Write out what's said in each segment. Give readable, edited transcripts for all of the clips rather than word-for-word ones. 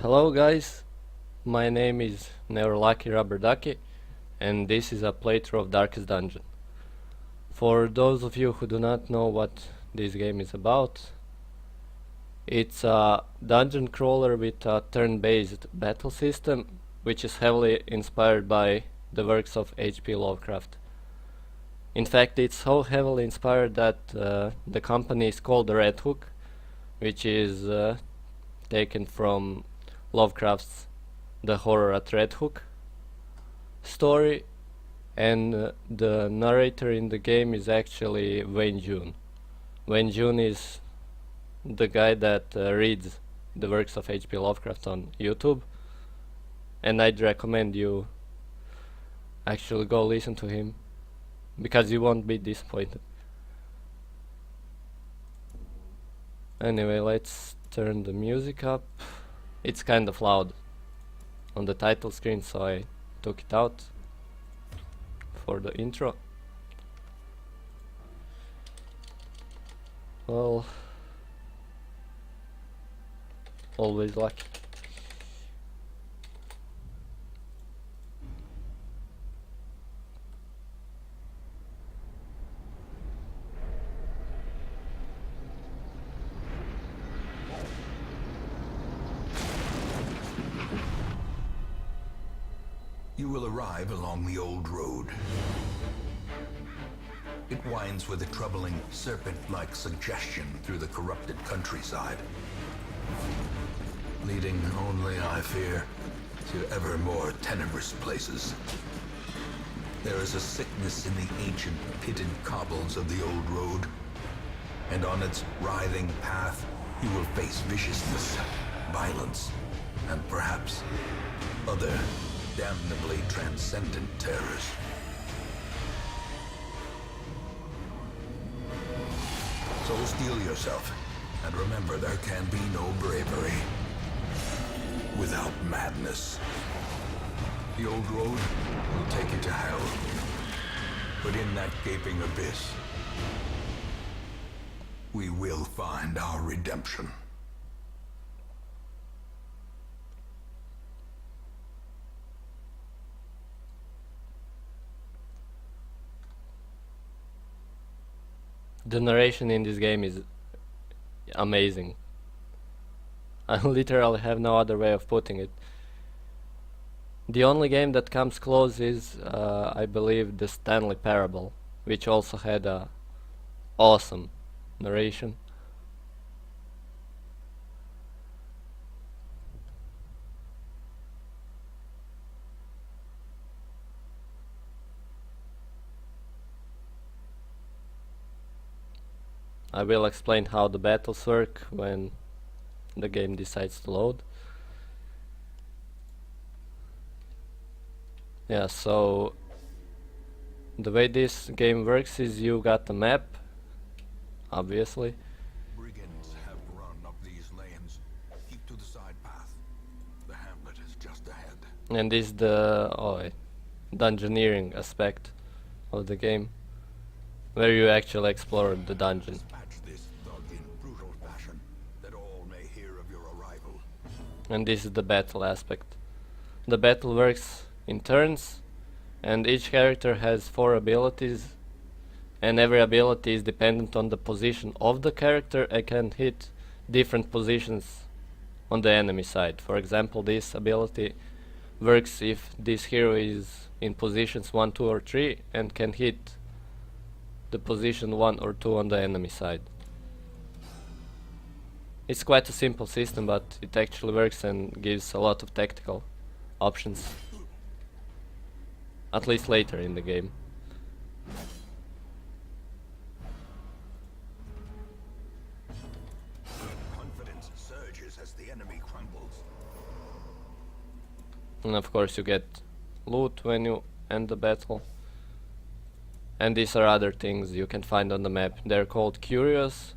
Hello guys, my name is Neurlucky Rubber Ducky and this is a playthrough of Darkest Dungeon. For those of you who do not know what this game is about, it's a dungeon crawler with a turn-based battle system which is heavily inspired by the works of H.P. Lovecraft. In fact, it's so heavily inspired that the company is called the Red Hook, which is taken from Lovecraft's The Horror at Red Hook story, and the narrator in the game is actually Wayne June. Wayne June is the guy that reads the works of H.P. Lovecraft on YouTube, and I'd recommend you actually go listen to him because you won't be disappointed. Anyway, let's turn the music up. It's kind of loud on the title screen, so I took it out for the intro. Well, always lucky. You will arrive along the old road. It winds with a troubling serpent-like suggestion through the corrupted countryside, leading only, I fear, to ever more tenebrous places. There is a sickness in the ancient pitted cobbles of the old road, and on its writhing path you will face viciousness, violence, and perhaps other damnably transcendent terrors. So steel yourself, and remember there can be no bravery without madness. The old road will take you to hell, but in that gaping abyss, we will find our redemption. The narration in this game is amazing. I literally have no other way of putting it. The only game that comes close is, I believe, the Stanley Parable, which also had a awesome narration. I will explain how the battles work when the game decides to load. Yeah, so the way this game works is you got a map, obviously. Brigands have run up these lanes. Keep to the side path. The hamlet is just ahead. And this is the dungeoneering aspect of the game, where you actually explore the dungeon. This thug in brutal fashion, that all may hear of your arrival. And this is the battle aspect. The battle works in turns, and each character has 4 abilities, and every ability is dependent on the position of the character and can hit different positions on the enemy side. For example, this ability works if this hero is in positions 1, 2 or 3 and can hit the position 1 or 2 on the enemy side. It's quite a simple system, but it actually works and gives a lot of tactical options, at least later in the game. Confidence surges as the enemy crumbles. And of course you get loot when you end the battle. And these are other things you can find on the map. They're called curios,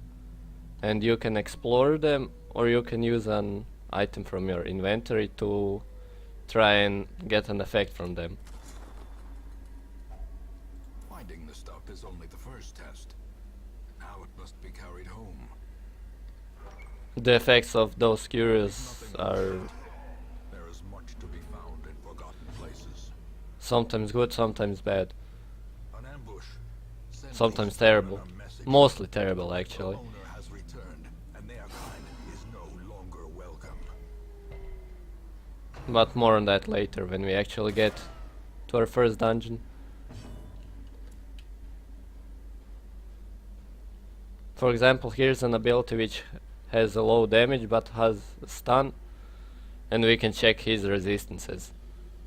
and you can explore them, or you can use an item from your inventory to try and get an effect from them. Finding the stuff is only the first test. Now it must be carried home. The effects of those curios are Sometimes good, sometimes bad. An ambush. Sentries Sometimes deliver terrible. a message. Mostly terrible, The actually. owner has returned, and their kind is no longer welcome. But more on that later, when we actually get to our first dungeon. For example, here's an ability which has a low damage but has a stun, and we can check his resistances.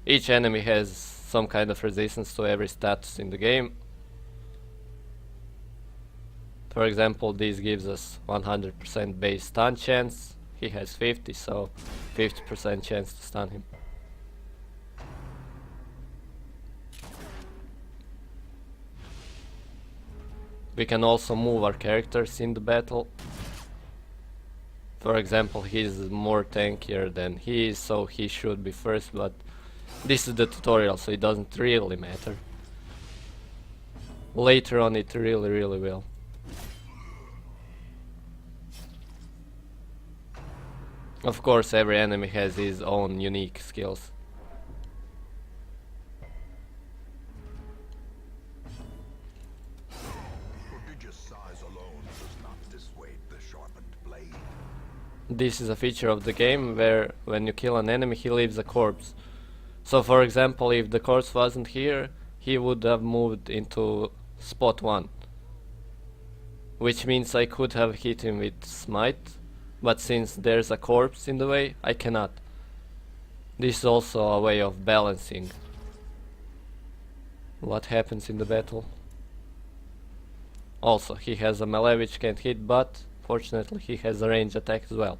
Each enemy has some kind of resistance to every status in the game. For example, this gives us 100% base stun chance. He has 50, so 50% chance to stun him. We can also move our characters in the battle. For example, he's more tankier than he is, so he should be first, but this is the tutorial, so it doesn't really matter. Later on it really will. Of course, every enemy has his own unique skills. Prodigious size alone does not dissuade the sharpened blade. This is a feature of the game where when you kill an enemy he leaves a corpse. So for example, if the corpse wasn't here, he would have moved into spot 1. Which means I could have hit him with smite, but since there's a corpse in the way, I cannot. This is also a way of balancing what happens in the battle. Also, he has a melee which can't hit, but fortunately he has a range attack as well.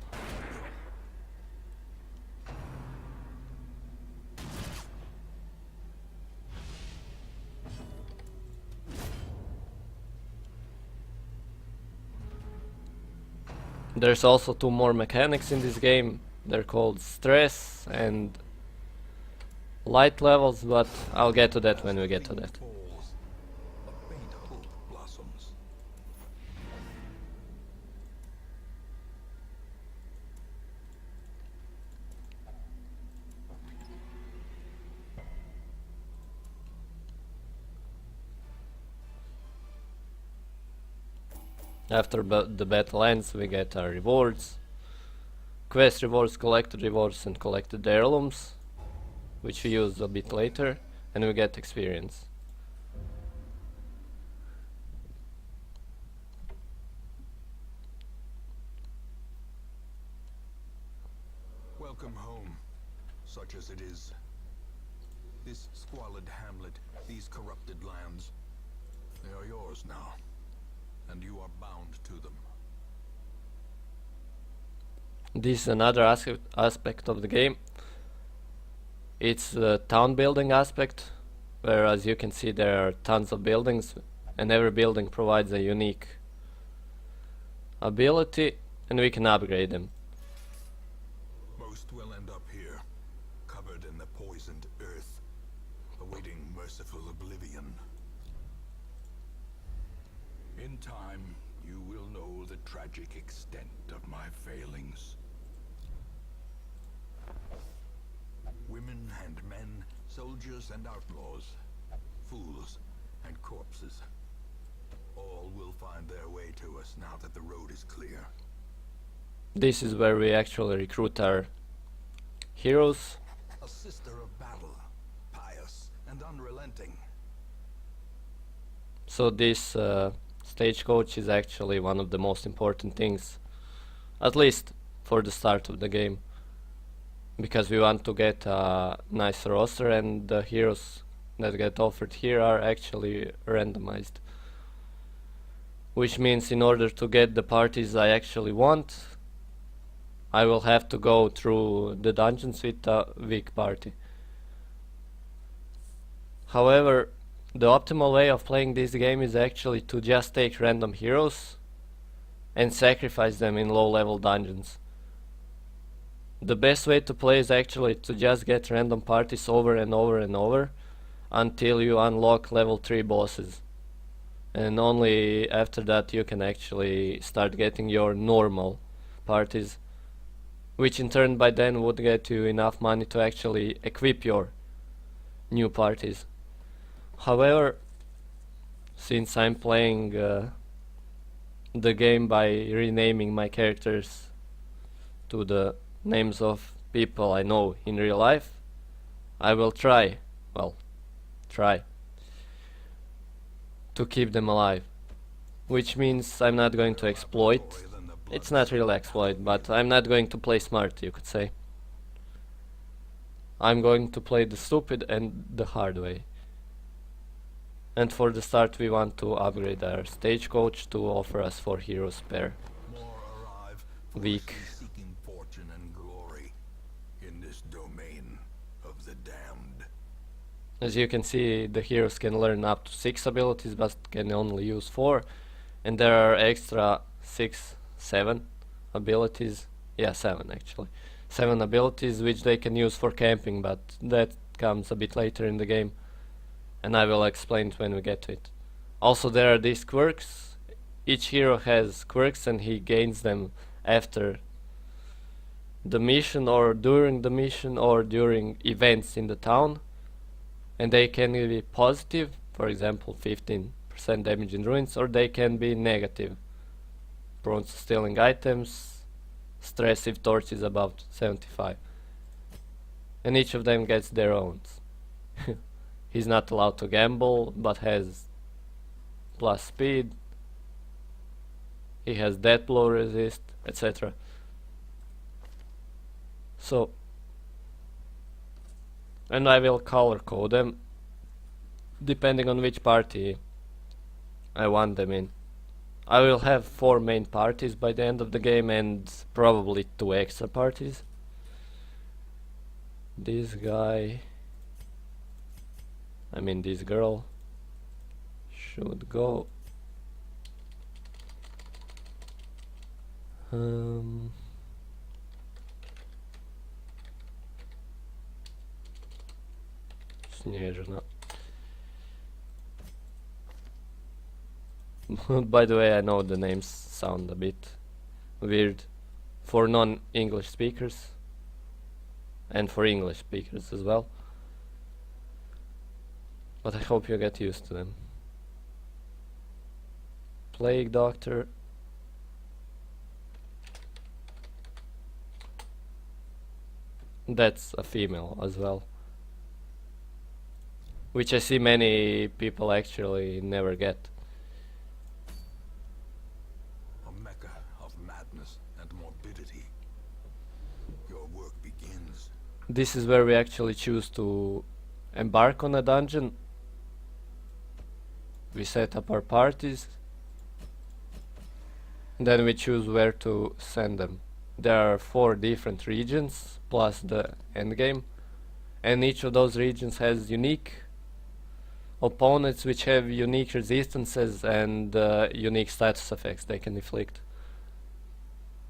There's also 2 more mechanics in this game. They're called stress and light levels, but I'll get to that when we get to that. Falls, a faint hope blossoms. After the battle ends, we get our rewards. Quest rewards, collected rewards, and collected heirlooms, which we use a bit later, and we get experience. Welcome home, such as it is. This squalid hamlet, these corrupted lands, they are yours now, and you are bound to them. This is another aspect of the game. It's the town building aspect, where as you can see there are tons of buildings, and every building provides a unique ability, and we can upgrade them. Most will end up here, covered in the poisoned earth, awaiting merciful oblivion. In time, you will know the tragic extent of my failings. Women and men, soldiers and outlaws, fools and corpses, all will find their way to us now that the road is clear. This is where we actually recruit our heroes. A sister of battle, pious and unrelenting. So this stagecoach is actually one of the most important things, at least for the start of the game, because we want to get a nice roster, and the heroes that get offered here are actually randomized. Which means in order to get the parties I actually want, I will have to go through the dungeons with a weak party. However, the optimal way of playing this game is actually to just take random heroes and sacrifice them in low level dungeons. The best way to play is actually to just get random parties over and over and over until you unlock level 3 bosses. And only after that you can actually start getting your normal parties, which in turn by then would get you enough money to actually equip your new parties. However, since I'm playing the game by renaming my characters to the names of people I know in real life, I will try to keep them alive. Which means I'm not going to exploit. It's not really exploit, but I'm not going to play smart, you could say. I'm going to play the stupid and the hard way. And for the start we want to upgrade our stagecoach to offer us 4 heroes per week. Seeking fortune and glory in this domain of the damned. As you can see, the heroes can learn up to 6 abilities but can only use 4, and there are extra 7 abilities. Yeah, 7 actually. 7 abilities which they can use for camping, but that comes a bit later in the game, and I will explain it when we get to it. Also, there are these quirks. Each hero has quirks and he gains them after the mission or during the mission or during events in the town, and they can be positive, for example 15% damage in ruins, or they can be negative, prone to stealing items, stress if torch is above 75, and each of them gets their own. He's not allowed to gamble but has plus speed, he has death blow resist, etc. So, and I will color code them depending on which party I want them in. I will have 4 main parties by the end of the game and probably 2 extra parties. This guy, I mean this girl, should go. Snježna. By the way, I know the names sound a bit weird for non-English speakers and for English speakers as well, but I hope you get used to them. Plague Doctor. That's a female as well, which I see many people actually never get. A mecca of madness and morbidity. Your work begins. This is where we actually choose to embark on a dungeon. We set up our parties, then we choose where to send them. There are 4 different regions plus the endgame, and each of those regions has unique opponents which have unique resistances and unique status effects they can inflict.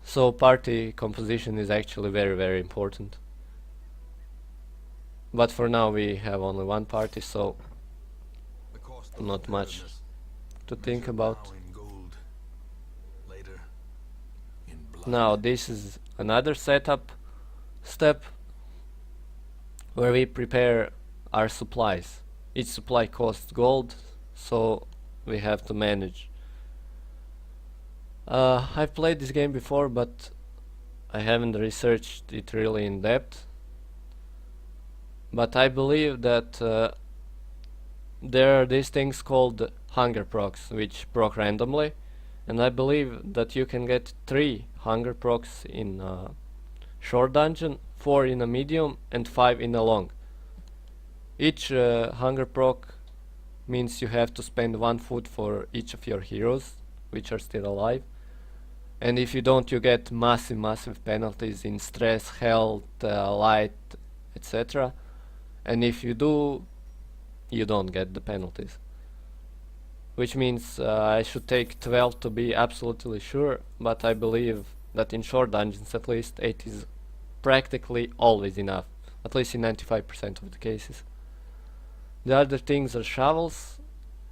So party composition is actually very, very important. But for now we have only 1 party, so not much to think about. Now this is another setup step where we prepare our supplies. Each supply costs gold, so we have to manage. I've played this game before, but I haven't researched it really in depth. But I believe that there are these things called hunger procs, which proc randomly, and I believe that you can get 3 hunger procs in a short dungeon, 4 in a medium, and 5 in a long. Each hunger proc means you have to spend 1 food for each of your heroes, which are still alive. And if you don't, you get massive penalties in stress, health, light, etc. And if you do, you don't get the penalties. Which means I should take 12 to be absolutely sure, but I believe that in short dungeons at least 8 is practically always enough, at least in 95% of the cases. The other things are shovels.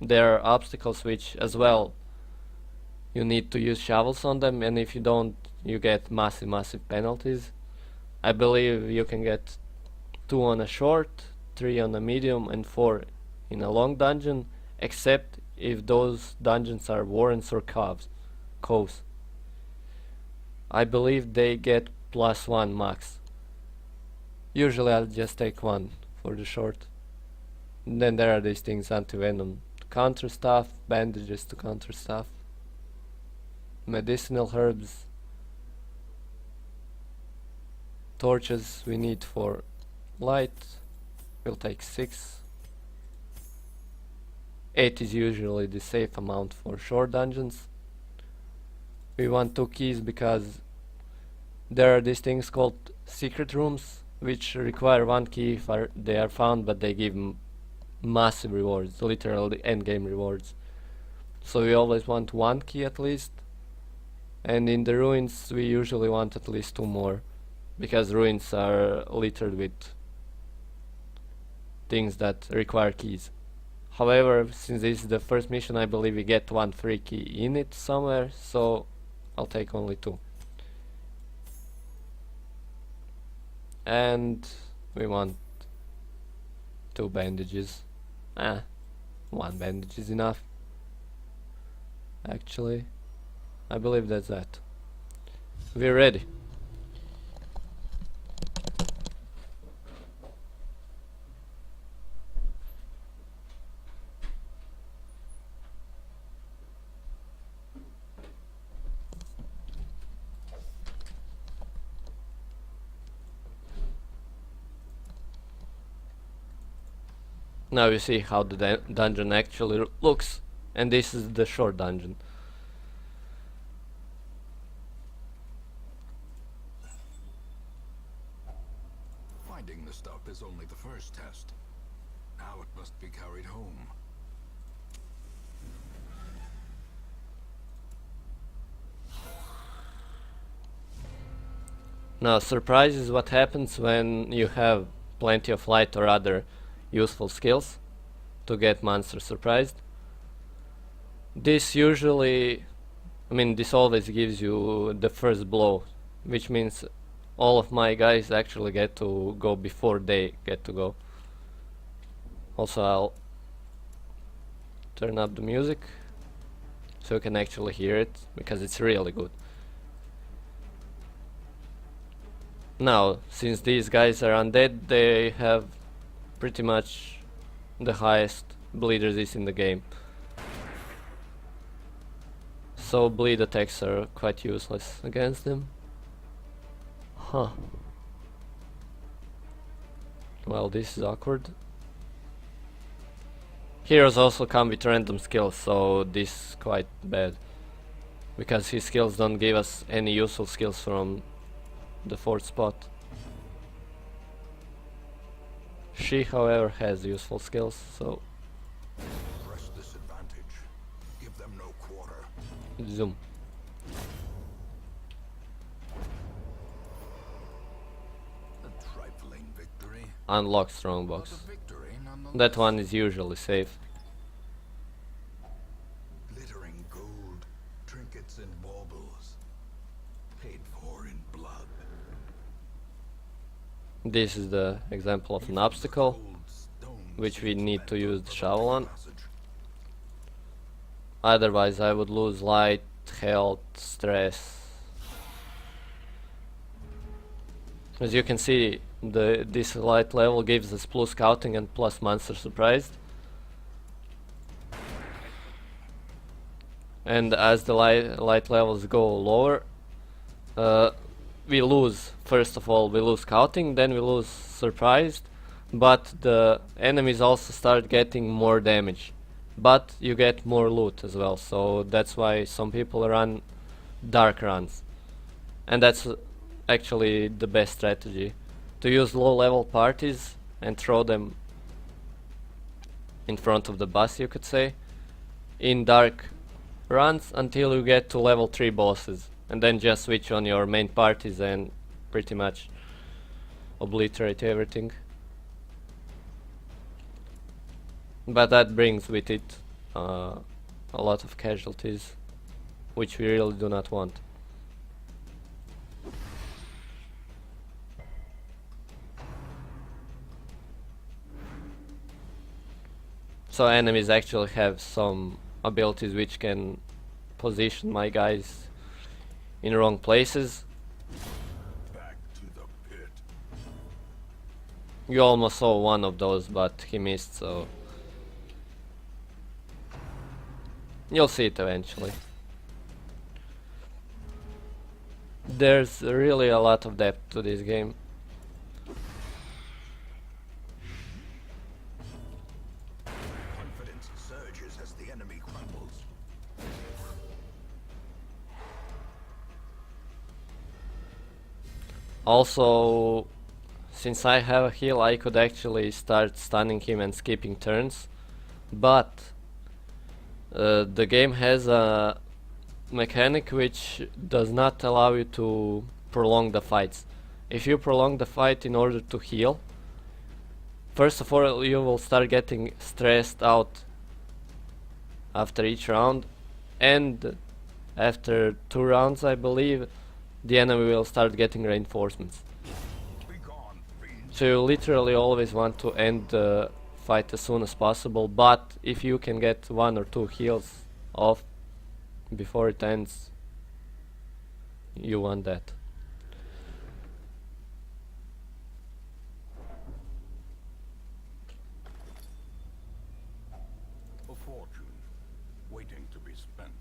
There are obstacles which as well you need to use shovels on them, and if you don't, you get massive penalties. I believe you can get 2 on a short, 3 on a medium and 4 in a long dungeon, except if those dungeons are warrens or coves. I believe they get +1 max. Usually I'll just take 1 for the short. And then there are these things, anti-venom to counter stuff, bandages to counter stuff, medicinal herbs, torches we need for light. We'll take 6. 8 is usually the safe amount for short dungeons. We want 2 keys because there are these things called secret rooms, which require 1 key if they are found, but they give massive rewards, literally endgame rewards. So we always want 1 key at least, and in the ruins we usually want at least 2 more, because ruins are littered with things that require keys. However, since this is the first mission, I believe we get 1 free key in it somewhere, so I'll take only 2. And we want 2 bandages. 1 bandage is enough. Actually, I believe that's that. We're ready. Now you see how the dungeon actually looks, and this is the short dungeon. Finding the stuff is only the first test. Now it must be carried home. Now, surprise is what happens when you have plenty of light or other useful skills to get monsters surprised. This usually, this always gives you the first blow, which means all of my guys actually get to go before they get to go. Also, I'll turn up the music so you can actually hear it, because it's really good. Now, since these guys are undead, they have pretty much the highest bleed resist in the game. So bleed attacks are quite useless against them. Well, this is awkward. Heroes also come with random skills, so this is quite bad, because his skills don't give us any useful skills from the 4th spot. She, however, has useful skills, so Press this advantage. Give them no quarter. zoom. A trifling victory. Unlock strongbox. But a victory nonetheless. That one is usually safe. Glittering gold, trinkets and baubles, paid for in blood. This is the example of an obstacle, Gold stones which we leads need men to use the the shovel on. passage. Otherwise I would lose light, health, stress. As you can see, this light level gives us plus scouting and plus monster surprised. And as the light levels go lower, we lose, first of all, we lose scouting, then we lose surprised, but the enemies also start getting more damage. But you get more loot as well, so that's why some people run dark runs. And that's actually the best strategy, to use low level parties and throw them in front of the boss, you could say, in dark runs until you get to level 3 bosses, and then just switch on your main parties and pretty much obliterate everything. But that brings with it a lot of casualties, which we really do not want. So enemies actually have some abilities which can position my guys in wrong places. Back to the pit. You almost saw one of those, but he missed, so you'll see it eventually. There's really a lot of depth to this game. Confidence surges as the enemy crumbles. Also, since I have a heal, I could actually start stunning him and skipping turns, but the game has a mechanic which does not allow you to prolong the fights. If you prolong the fight in order to heal, first of all you will start getting stressed out after each round, and after 2 rounds I believe the enemy will start getting reinforcements. So you literally always want to end the fight as soon as possible, but if you can get 1 or 2 heals off before it ends, you want that. A fortune waiting to be spent.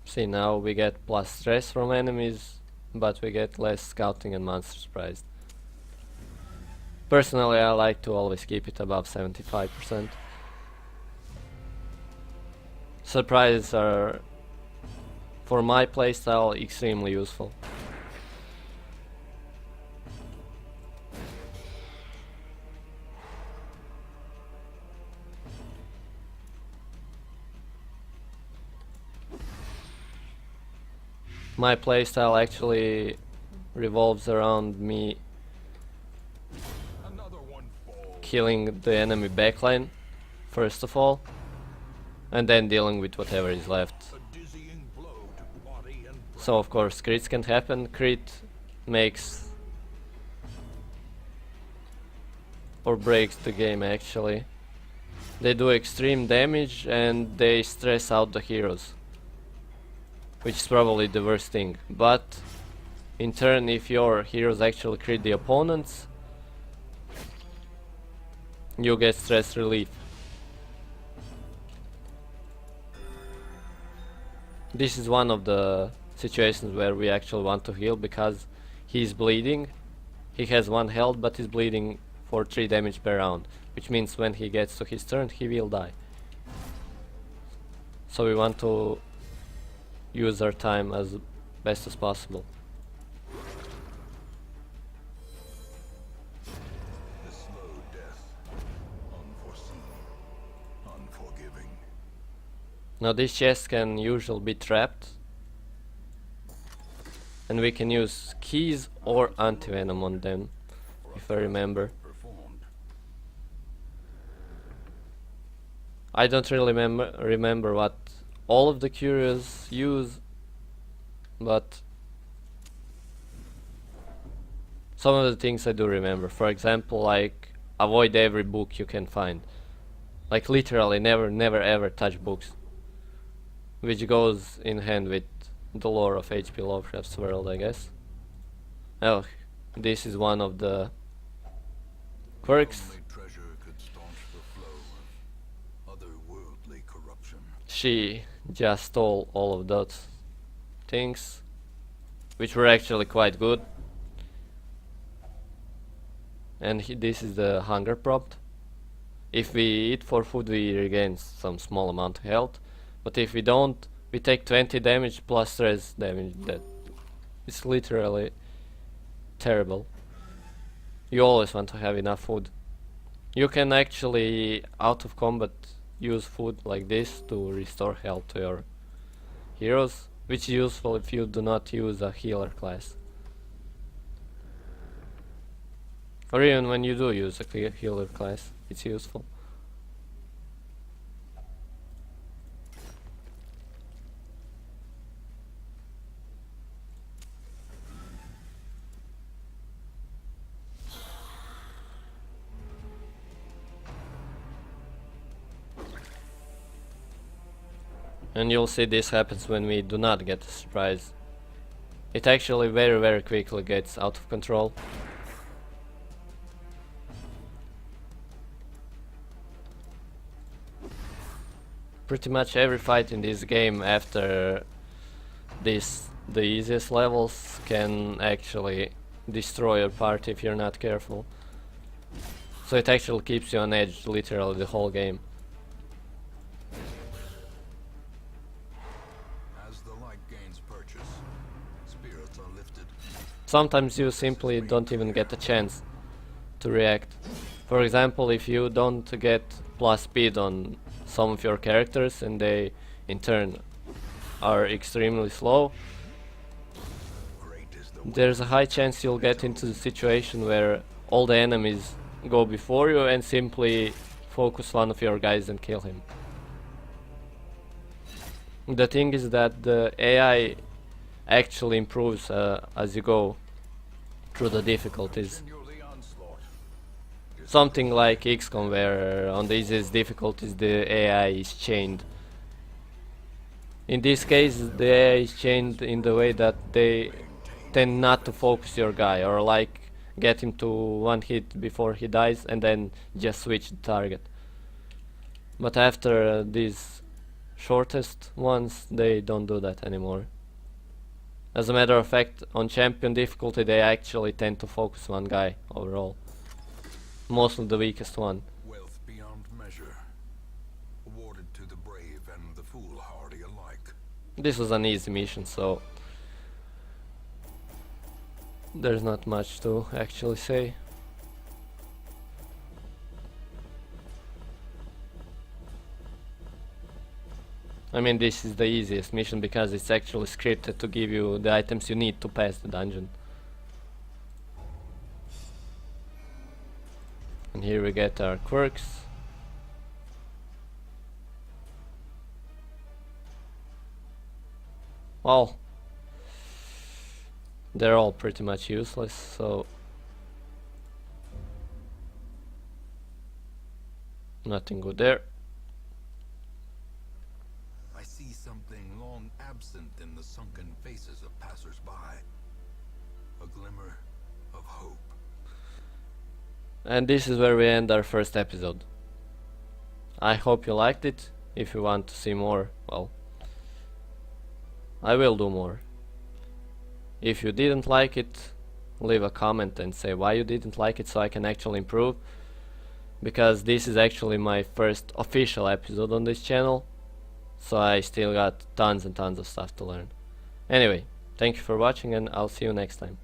See, now we get plus stress from enemies, but we get less scouting and monsters prized. Personally, I like to always keep it above 75%. Surprises are, for my playstyle, extremely useful. My playstyle actually revolves around me killing the enemy backline first of all, and then dealing with whatever is left. So of course crits can happen. Crit makes or breaks the game actually. They do extreme damage and they stress out the heroes, which is probably the worst thing. But in turn, if your heroes actually crit the opponents, you get stress relief. This is one of the situations where we actually want to heal, because he's bleeding. He has 1 health but he's bleeding for 3 damage per round, which means when he gets to his turn he will die. So we want to use our time as best as possible. The slow death, unforeseen, unforgiving. Now these chests can usually be trapped, and we can use keys or anti-venom on them, if I remember. I don't really remember what all of the curious use, but some of the things I do remember. For example, like avoid every book you can find. Like literally never ever touch books, which goes in hand with the lore of H.P. Lovecraft's world, I guess. Oh, this is one of the quirks. She just stole all of those things, which were actually quite good. And this is the hunger prompt. If we eat for food, we regain some small amount of health, but if we don't, we take 20 damage plus stress damage. That is literally terrible. You always want to have enough food. You can actually, out of combat, use food like this to restore health to your heroes, which is useful if you do not use a healer class. Or even when you do use a healer class, it's useful. And you'll see this happens when we do not get a surprise. It actually very quickly gets out of control. Pretty much every fight in this game after the easiest levels can actually destroy your party if you're not careful. So it actually keeps you on edge literally the whole game. As the light gains purchase, spirits are lifted. Sometimes you simply don't even get a chance to react. For example, if you don't get plus speed on some of your characters and they in turn are extremely slow, there's a high chance you'll get into the situation where all the enemies go before you and simply focus one of your guys and kill him. The thing is that the AI actually improves as you go through the difficulties. Something like XCOM, where on the easiest difficulties the AI is chained. In this case the AI is chained in the way that they tend not to focus your guy, or like get him to one hit before he dies and then just switch the target. But after these shortest ones they don't do that anymore. As a matter of fact, on champion difficulty they actually tend to focus one guy overall. Mostly the weakest one. Wealth beyond measure, awarded to the brave and the foolhardy alike. This was an easy mission, so there's not much to actually say. I mean, this is the easiest mission because it's actually scripted to give you the items you need to pass the dungeon. And here we get our quirks. Well, they're all pretty much useless, so nothing good there. I see something long absent in the sunken faces of passers-by. A glimmer of hope. And this is where we end our first episode. I hope you liked it. If you want to see more, well, I will do more. If you didn't like it, leave a comment and say why you didn't like it so I can actually improve. Because this is actually my first official episode on this channel, so I still got tons and tons of stuff to learn. Anyway, thank you for watching and I'll see you next time.